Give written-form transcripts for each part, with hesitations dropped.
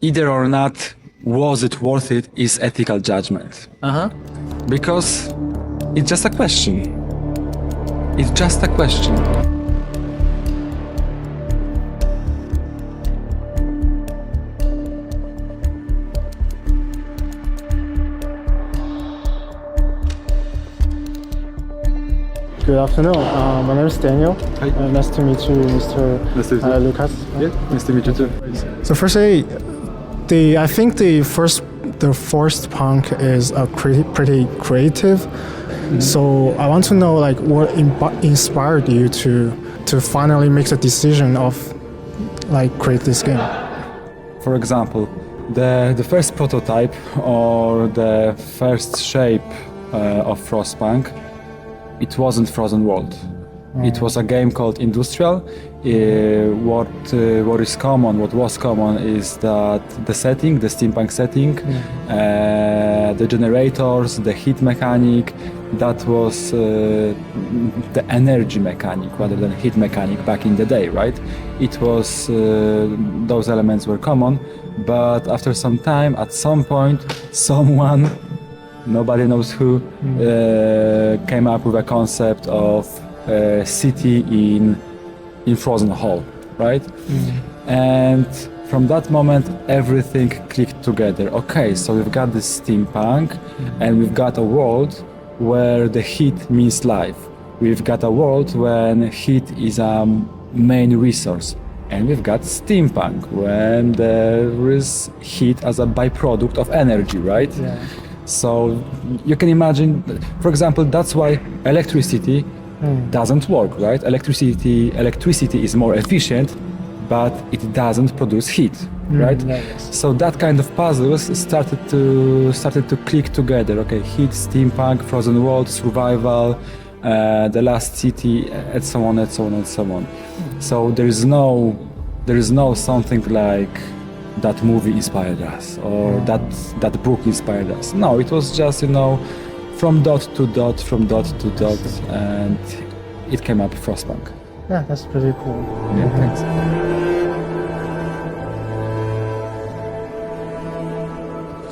either or not was it worth it is ethical judgment. Because it's just a question. It's just a question. Good afternoon. My name is Daniel. Hi. Nice to meet you, Mr. Nice to meet you. Lukasz. Yeah, nice to meet you too. So firstly, I think the first punk is pretty creative. So I want to know like what inspired you to finally make the decision of like create this game. For example, the first prototype or the first shape of Frostpunk, it wasn't Frozen World. It was a game called Industrial. What was common is that the setting, the steampunk setting, the generators, the heat mechanic, that was the energy mechanic rather than heat mechanic back in the day, right? It was, those elements were common, but after some time, at some point, someone, nobody knows who, came up with a concept of city in Frozen Hall, right? And from that moment, everything clicked together. Okay, so we've got this steampunk, and we've got a world where the heat means life. We've got a world when heat is a main resource. And we've got steampunk, when there is heat as a byproduct of energy, right? Yeah. So you can imagine, for example, that's why electricity doesn't work, right? Electricity is more efficient, but it doesn't produce heat, right? Yes. So that kind of puzzles started to click together. Okay, heat, steampunk, frozen world, survival, the last city, and so on and so on and so on. So there is no something like that movie inspired us or that book inspired us. No, it was just, from dot to dot, and it came up Frostpunk. Yeah, that's pretty cool. Yeah, thanks.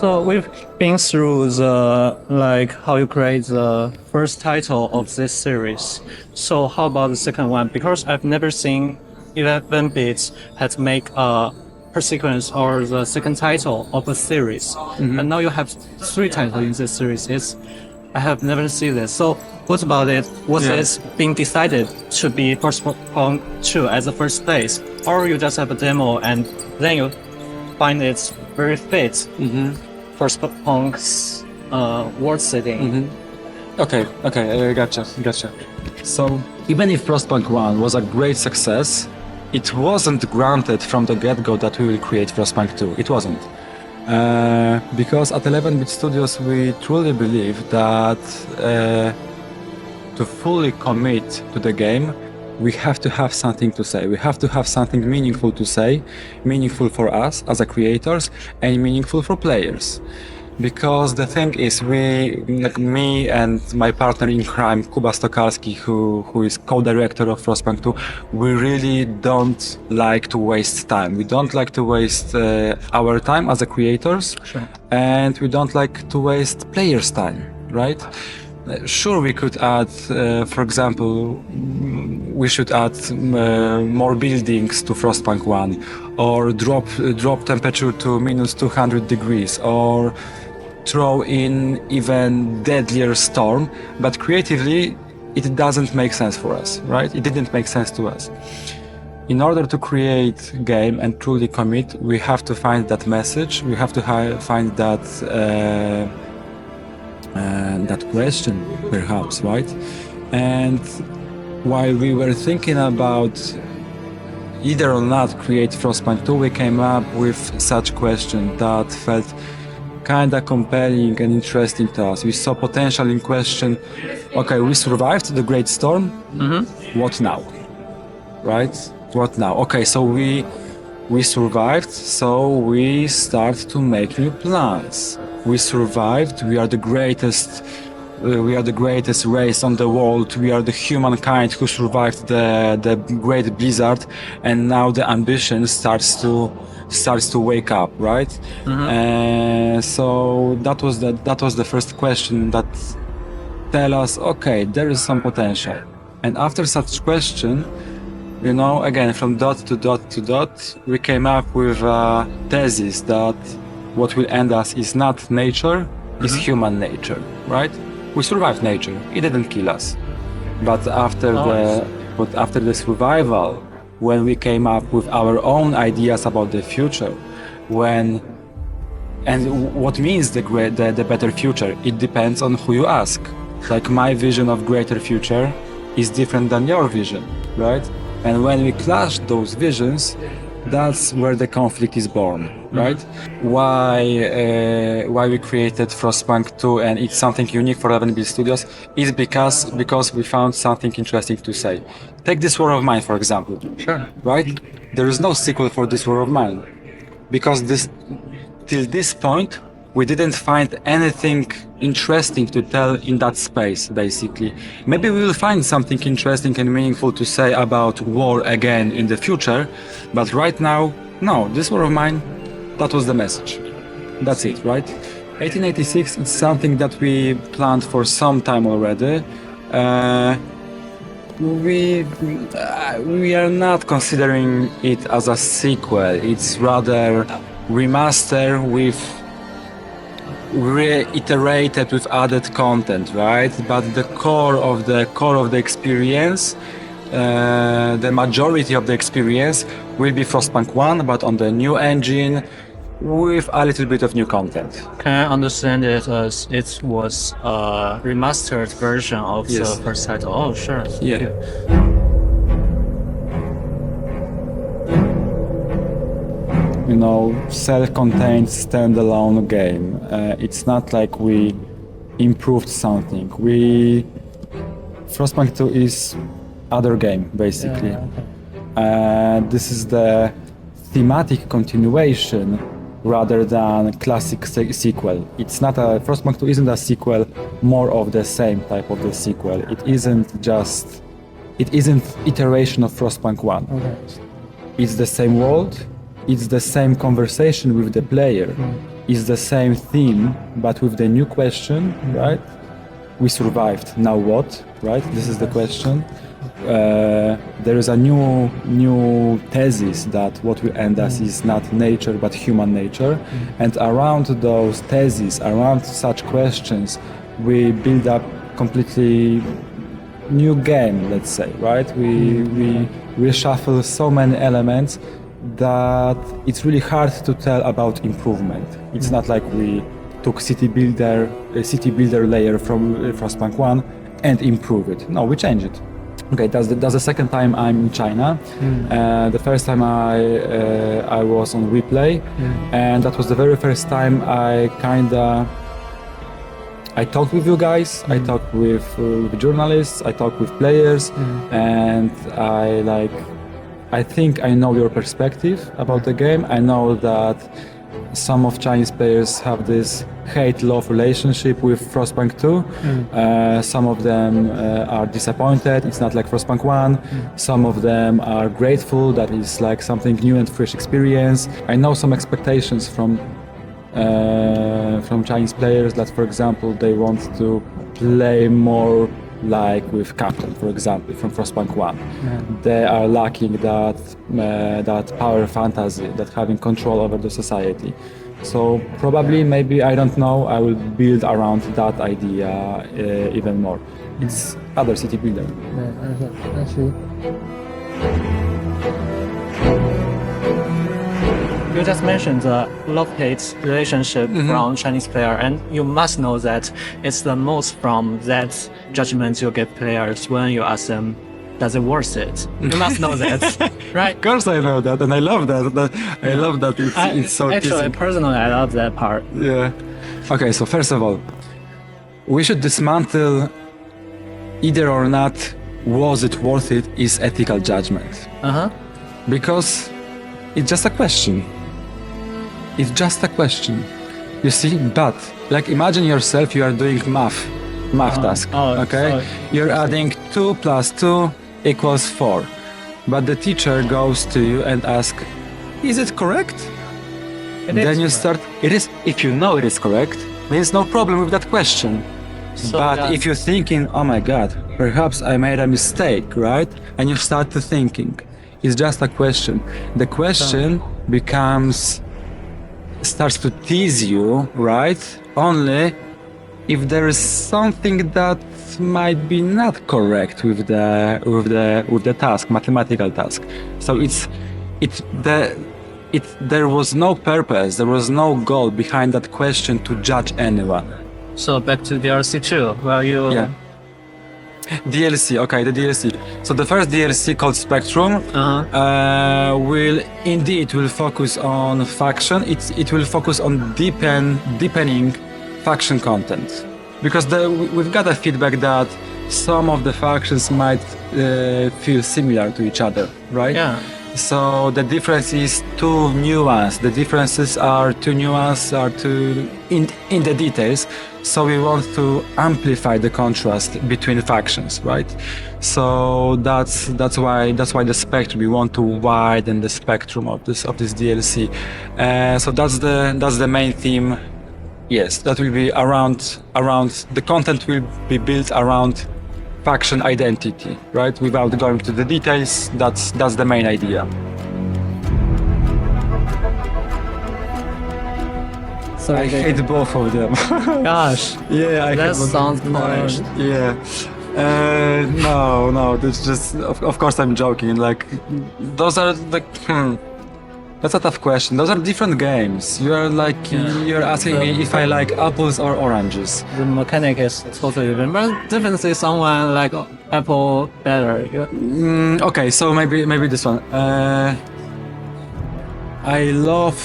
So we've been through how you create the first title of this series. So how about the second one? Because I've never seen 11-bit had make a per sequence or the second title of a series. And now you have 3 titles in this series. I have never seen this. So what about it? Was it being decided to be Frostpunk 2 as the first place? Or you just have a demo and then you find it very fit Frostpunk's world setting? Okay, gotcha. So even if Frostpunk 1 was a great success, it wasn't granted from the get-go that we will create Frostpunk 2. It wasn't. Because at 11-bit Studios we truly believe that to fully commit to the game, we have to have something to say. We have to have something meaningful to say, meaningful for us as a creators and meaningful for players. Because the thing is, me and my partner in crime, Kuba Stokalski, who is co-director of Frostpunk 2, we really don't like to waste time. We don't like to waste our time as a creators, and we don't like to waste players' time, right? Sure, we could add, for example, we should add more buildings to Frostpunk 1, or drop temperature to minus 200 degrees, or throw in even deadlier storm, but creatively it doesn't make sense for us, right? It didn't make sense to us. In order to create a game and truly commit, we have to find that message, we have to find that that question, perhaps, right? And while we were thinking about either or not create Frostpunk 2, we came up with such question that felt kinda compelling and interesting to us. We saw potential in question. Okay, we survived the Great Storm. What now? Right? What now? Okay, so we survived, so we start to make new plans. We survived. We are the greatest we are the greatest race on the world. We are the humankind who survived the great blizzard, and now the ambition starts to wake up, right? So that was the first question that tell us, okay, there is some potential. And after such question, again, from dot to dot to dot, we came up with a thesis that what will end us is not nature, is human nature, right? We survived nature; it didn't kill us. But after the survival, when we came up with our own ideas about the future, and what means the better future, it depends on who you ask. Like my vision of greater future is different than your vision, right? And when we clash those visions, that's where the conflict is born, right? Why we created Frostpunk 2 and it's something unique for 11-bit studios is because we found something interesting to say. Take this War of Mine, for example. Sure. Right? There is no sequel for this War of Mine because till this point we didn't find anything interesting to tell in that space, basically. Maybe we will find something interesting and meaningful to say about war again in the future, but right now, no, this War of Mine, that was the message. That's it, right? 1886 is something that we planned for some time already. We are not considering it as a sequel. It's rather remaster with reiterated with added content, right? But the core of the experience, the majority of the experience will be Frostpunk 1, but on the new engine with a little bit of new content. Can I understand it as it was a remastered version of the first title? Oh, sure. Yeah. Self-contained standalone game. It's not like we improved something. Frostpunk 2 is other game, basically. This is the thematic continuation rather than classic sequel. It's not Frostpunk 2 isn't a sequel, more of the same type of the sequel. It isn't iteration of Frostpunk 1. Okay. It's the same world. It's the same conversation with the player. It's the same theme, but with the new question, right? We survived. Now what? Right? This is the question. There is a new thesis that what will end us is not nature but human nature, and around those theses, around such questions, we build up completely new game. Let's say, right? We reshuffle so many elements that it's really hard to tell about improvement. It's not like we took city builder layer from Frostpunk 1 and improve it. No, we change it. Okay, that's the second time I'm in China. The first time I was on WePlay, and that was the very first time I talked with you guys. I talked with journalists. I talked with players, and I think I know your perspective about the game. I know that some of Chinese players have this hate-love relationship with Frostpunk 2. Some of them are disappointed. It's not like Frostpunk 1. Some of them are grateful that it's like something new and fresh experience. I know some expectations from Chinese players that, for example, they want to play more like with Captain, for example, from Frostpunk 1. They are lacking that power fantasy, that having control over the society. So probably, maybe, I don't know, I will build around that idea even more. It's other city builder. I see. You just mentioned the love-hate relationship from Chinese player, and you must know that it's the most from that judgment you give players when you ask them, does it worth it? You must know that, right? Of course I know that, and I love that. I love that it's so actually, easy. personally, I love that part. Yeah. Okay, so first of all, we should dismantle either or not was it worth it is ethical judgment. Because it's just a question. It's just a question. You see, but like imagine yourself, you are doing math math task. Okay, sorry. you're adding 2 plus 2 equals 4, but the teacher goes to you and asks, "Is it correct?" Then you start. It is. If you know it is correct, there's no problem with that question. So But that- if you're thinking, "Oh my God, perhaps I made a mistake," right? And you start to thinking, it's just a question. The question starts to tease you, right? Only if there is something that might be not correct with the task, mathematical task. So there was no purpose, there was no goal behind that question to judge anyone. So back to DLC 2, where you... Yeah. DLC, okay, the DLC. So the first DLC called Spectrum will focus on faction. It will focus on deepening faction content, because we've got a feedback that some of the factions might feel similar to each other, right? Yeah. So the difference is too nuanced. The differences are too nuanced, are too in the details. So we want to amplify the contrast between factions, right? So that's why the spectrum. We want to widen the spectrum of this DLC. So that's the main theme. Yes, that will be around the content will be built around faction identity, right? Without going to the details, that's the main idea. So I hate both of them. Gosh, Yeah, I that hate both. sounds harsh. Yeah. No, that's just, of course I'm joking. Like, those are like, that's a tough question. Those are different games. You're asking me if I like apples or oranges. The mechanic is totally different, but definitely someone like Apple better. Okay, so maybe this one. I love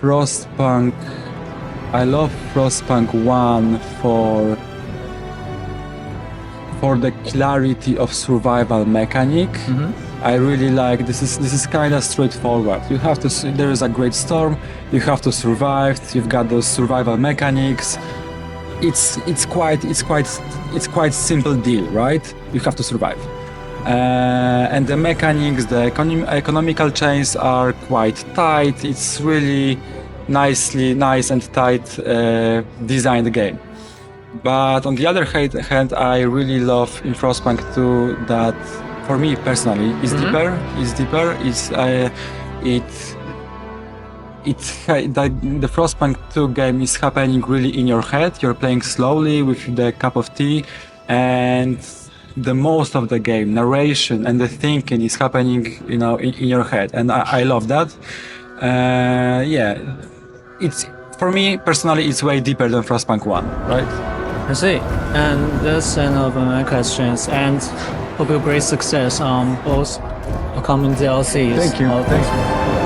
Frostpunk. I love Frostpunk 1 for the clarity of survival mechanic. I really like this is kind of straightforward. You have to. There is a great storm. You have to survive. You've got those survival mechanics. It's quite simple deal, right? You have to survive. And the mechanics, the economical chains are quite tight. It's really nice and tight designed game. But on the other hand, I really love in Frostpunk 2 that, for me personally, is deeper. The Frostpunk 2 game is happening really in your head. You're playing slowly with the cup of tea, and the most of the game, narration and the thinking is happening, in your head, and I love that. It's, for me personally, it's way deeper than Frostpunk 1, right? I see. And that's end of my questions. And hope you great success on both upcoming DLCs. Thank you. Thanks.